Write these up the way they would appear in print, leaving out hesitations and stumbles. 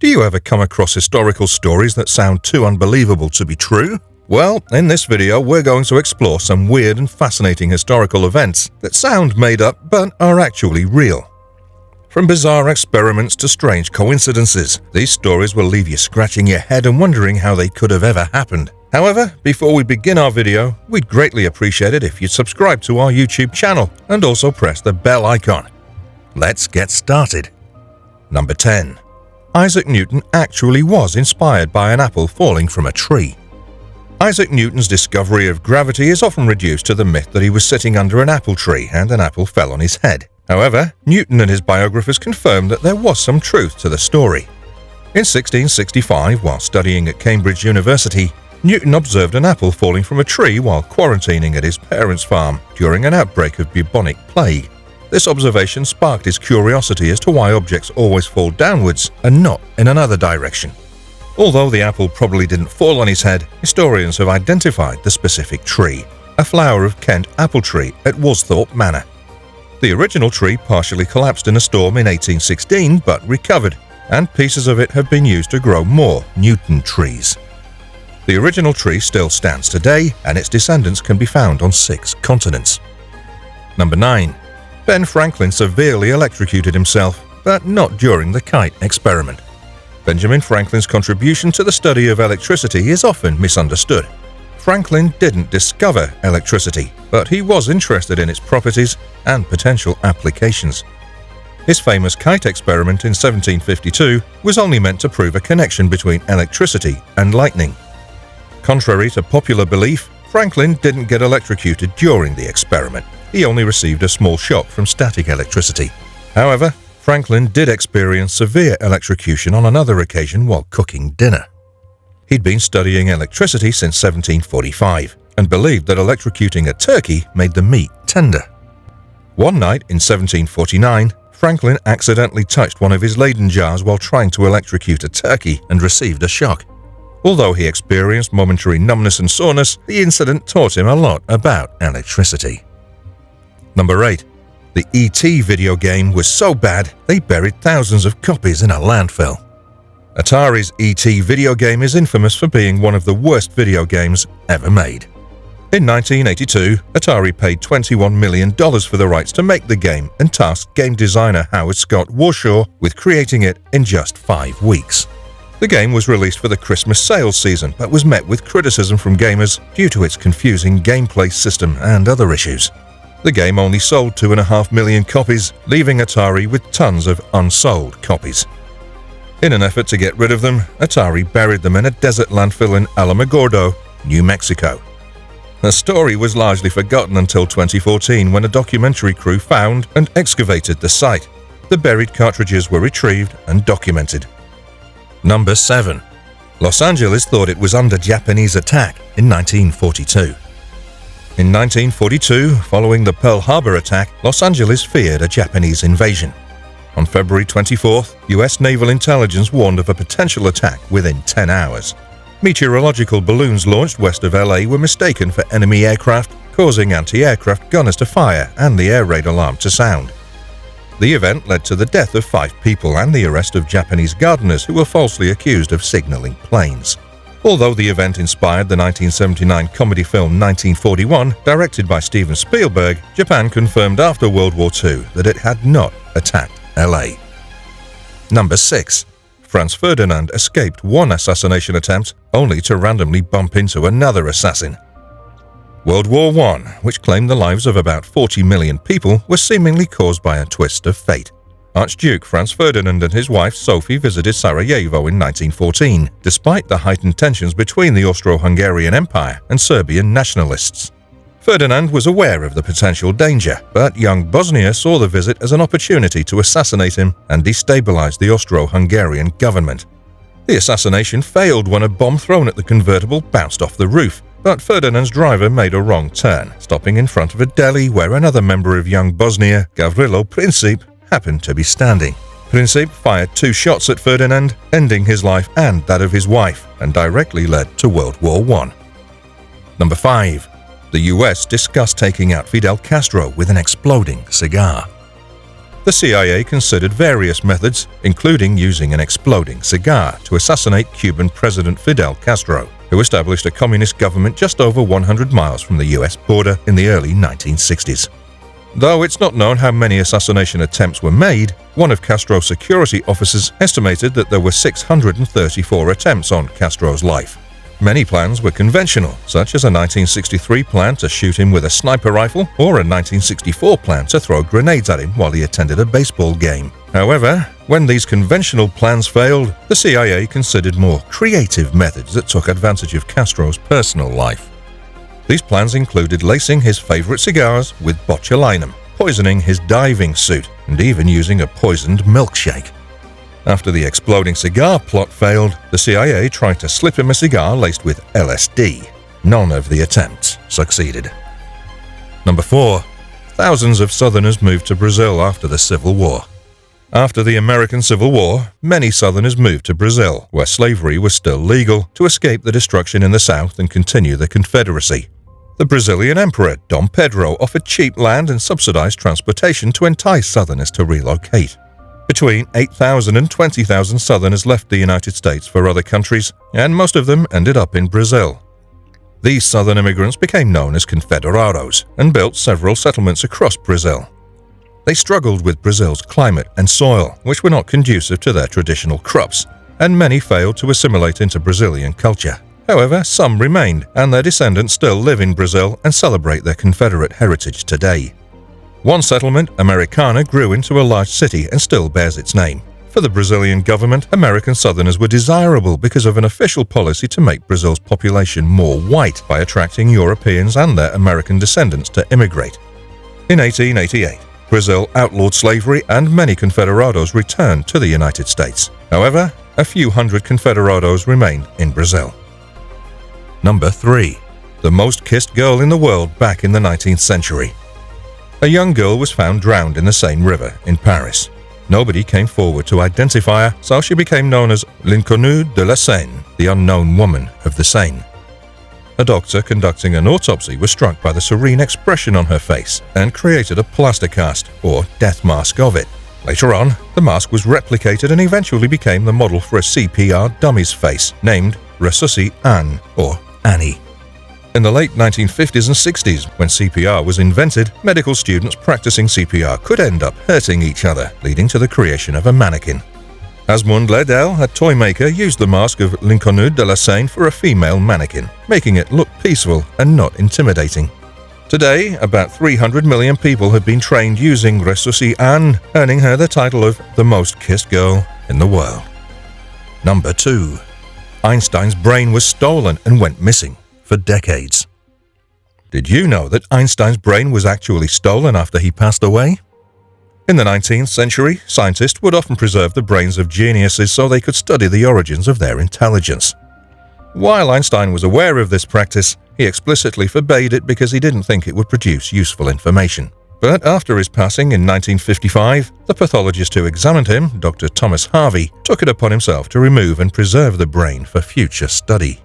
Do you ever come across historical stories that sound too unbelievable to be true? Well, in this video we're going to explore some weird and fascinating historical events that sound made up but are actually real. From bizarre experiments to strange coincidences, these stories will leave you scratching your head and wondering how they could have ever happened. However, before we begin our video, we'd greatly appreciate it if you'd subscribe to our YouTube channel and also press the bell icon. Let's get started. Number 10. Isaac Newton actually was inspired by an apple falling from a tree. Isaac Newton's discovery of gravity is often reduced to the myth that he was sitting under an apple tree and an apple fell on his head. However, Newton and his biographers confirmed that there was some truth to the story. In 1665, while studying at Cambridge University, Newton observed an apple falling from a tree while quarantining at his parents' farm during an outbreak of bubonic plague. This observation sparked his curiosity as to why objects always fall downwards and not in another direction. Although the apple probably didn't fall on his head, historians have identified the specific tree, a flower of Kent apple tree at Woolsthorpe Manor. The original tree partially collapsed in a storm in 1816 but recovered, and pieces of it have been used to grow more Newton trees. The original tree still stands today, and its descendants can be found on 6 continents. Number 9. Ben Franklin severely electrocuted himself, but not during the kite experiment. Benjamin Franklin's contribution to the study of electricity is often misunderstood. Franklin didn't discover electricity, but he was interested in its properties and potential applications. His famous kite experiment in 1752 was only meant to prove a connection between electricity and lightning. Contrary to popular belief, Franklin didn't get electrocuted during the experiment. He only received a small shock from static electricity. However, Franklin did experience severe electrocution on another occasion while cooking dinner. He'd been studying electricity since 1745 and believed that electrocuting a turkey made the meat tender. One night in 1749, Franklin accidentally touched one of his Leyden jars while trying to electrocute a turkey and received a shock. Although he experienced momentary numbness and soreness, the incident taught him a lot about electricity. Number 8. The E.T. video game was so bad, they buried thousands of copies in a landfill. Atari's E.T. video game is infamous for being one of the worst video games ever made. In 1982, Atari paid $21 million for the rights to make the game and tasked game designer Howard Scott Warshaw with creating it in just 5 weeks. The game was released for the Christmas sales season but was met with criticism from gamers due to its confusing gameplay system and other issues. The game only sold 2.5 million copies, leaving Atari with tons of unsold copies. In an effort to get rid of them, Atari buried them in a desert landfill in Alamogordo, New Mexico. The story was largely forgotten until 2014 when a documentary crew found and excavated the site. The buried cartridges were retrieved and documented. Number 7. Los Angeles thought it was under Japanese attack in 1942. In 1942, following the Pearl Harbor attack, Los Angeles feared a Japanese invasion. On February 24th, U.S. Naval Intelligence warned of a potential attack within 10 hours. Meteorological balloons launched west of LA were mistaken for enemy aircraft, causing anti-aircraft gunners to fire and the air raid alarm to sound. The event led to the death of 5 people and the arrest of Japanese gardeners who were falsely accused of signaling planes. Although the event inspired the 1979 comedy film 1941, directed by Steven Spielberg, Japan confirmed after World War II that it had not attacked LA. Number 6. Franz Ferdinand escaped one assassination attempt only to randomly bump into another assassin. World War I, which claimed the lives of about 40 million people, was seemingly caused by a twist of fate. Archduke Franz Ferdinand and his wife Sophie visited Sarajevo in 1914, despite the heightened tensions between the Austro-Hungarian Empire and Serbian nationalists. Ferdinand was aware of the potential danger, but young Bosnia saw the visit as an opportunity to assassinate him and destabilize the Austro-Hungarian government. The assassination failed when a bomb thrown at the convertible bounced off the roof, but Ferdinand's driver made a wrong turn, stopping in front of a deli where another member of young Bosnia, Gavrilo Princip, happened to be standing. Princip fired 2 shots at Ferdinand, ending his life and that of his wife, and directly led to World War I. Number 5. The US discussed taking out Fidel Castro with an exploding cigar. the CIA considered various methods, including using an exploding cigar to assassinate Cuban President Fidel Castro, who established a communist government just over 100 miles from the US border in the early 1960s. Though it's not known how many assassination attempts were made, one of Castro's security officers estimated that there were 634 attempts on Castro's life. Many plans were conventional, such as a 1963 plan to shoot him with a sniper rifle or a 1964 plan to throw grenades at him while he attended a baseball game. However, when these conventional plans failed, the CIA considered more creative methods that took advantage of Castro's personal life. These plans included lacing his favorite cigars with botulinum, poisoning his diving suit, and even using a poisoned milkshake. After the exploding cigar plot failed, the CIA tried to slip him a cigar laced with LSD. None of the attempts succeeded. Number 4. Thousands of Southerners moved to Brazil after the Civil War. After the American Civil War, many Southerners moved to Brazil, where slavery was still legal, to escape the destruction in the South and continue the Confederacy. The Brazilian Emperor, Dom Pedro, offered cheap land and subsidized transportation to entice Southerners to relocate. Between 8,000 and 20,000 Southerners left the United States for other countries, and most of them ended up in Brazil. These Southern immigrants became known as Confederados and built several settlements across Brazil. They struggled with Brazil's climate and soil, which were not conducive to their traditional crops, and many failed to assimilate into Brazilian culture. However, some remained, and their descendants still live in Brazil and celebrate their Confederate heritage today. One settlement, Americana, grew into a large city and still bears its name. For the Brazilian government, American Southerners were desirable because of an official policy to make Brazil's population more white by attracting Europeans and their American descendants to immigrate. In 1888, Brazil outlawed slavery and many Confederados returned to the United States. However, a few hundred Confederados remained in Brazil. Number 3. The most kissed girl in the world back in the 19th century. A young girl was found drowned in the Seine River in Paris. Nobody came forward to identify her, so she became known as l'inconnue de la Seine, the unknown woman of the Seine. A doctor conducting an autopsy was struck by the serene expression on her face and created a plaster cast, or death mask, of it. Later on, the mask was replicated and eventually became the model for a CPR dummy's face, named Ressusci Anne, or Annie. In the late 1950s and 60s, when CPR was invented, medical students practicing CPR could end up hurting each other, leading to the creation of a mannequin. Asmund Ledel, a toy maker, used the mask of l'inconnue de la Seine for a female mannequin, making it look peaceful and not intimidating. Today, about 300 million people have been trained using Ressusci Anne, earning her the title of the most kissed girl in the world. Number 2. Einstein's brain was stolen and went missing for decades. Did you know that Einstein's brain was actually stolen after he passed away? In the 19th century, scientists would often preserve the brains of geniuses so they could study the origins of their intelligence. While Einstein was aware of this practice, he explicitly forbade it because he didn't think it would produce useful information. But after his passing in 1955, the pathologist who examined him, Dr. Thomas Harvey, took it upon himself to remove and preserve the brain for future study.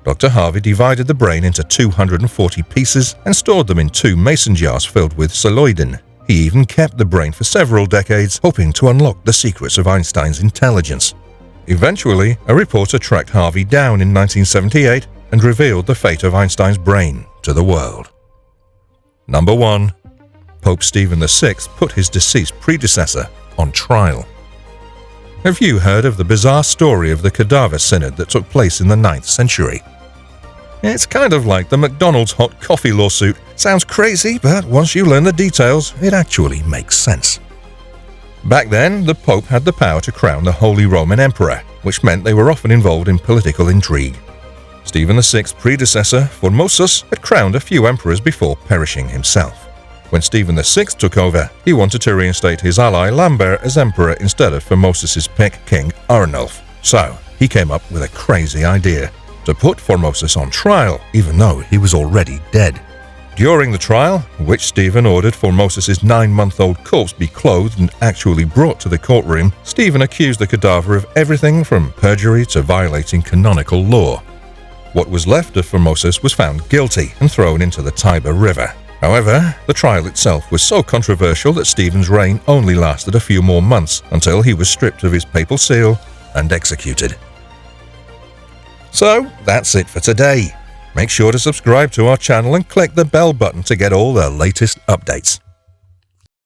Dr. Harvey divided the brain into 240 pieces and stored them in 2 mason jars filled with celloidin. He even kept the brain for several decades, hoping to unlock the secrets of Einstein's intelligence. Eventually, a reporter tracked Harvey down in 1978 and revealed the fate of Einstein's brain to the world. Number 1. Pope Stephen VI put his deceased predecessor on trial. Have you heard of the bizarre story of the Cadaver Synod that took place in the 9th century? It's kind of like the McDonald's hot coffee lawsuit. Sounds crazy, but once you learn the details, it actually makes sense. Back then, the Pope had the power to crown the Holy Roman Emperor, which meant they were often involved in political intrigue. Stephen VI's predecessor, Formosus, had crowned a few emperors before perishing himself. When Stephen VI took over, he wanted to reinstate his ally Lambert as emperor instead of Formosus's pick, King Arnulf. So, he came up with a crazy idea: to put Formosus on trial, even though he was already dead. During the trial, which Stephen ordered Formosus's 9-month-old corpse be clothed and actually brought to the courtroom, Stephen accused the cadaver of everything from perjury to violating canonical law. What was left of Formosus was found guilty and thrown into the Tiber River. However, the trial itself was so controversial that Stephen's reign only lasted a few more months until he was stripped of his papal seal and executed. So, that's it for today. Make sure to subscribe to our channel and click the bell button to get all the latest updates.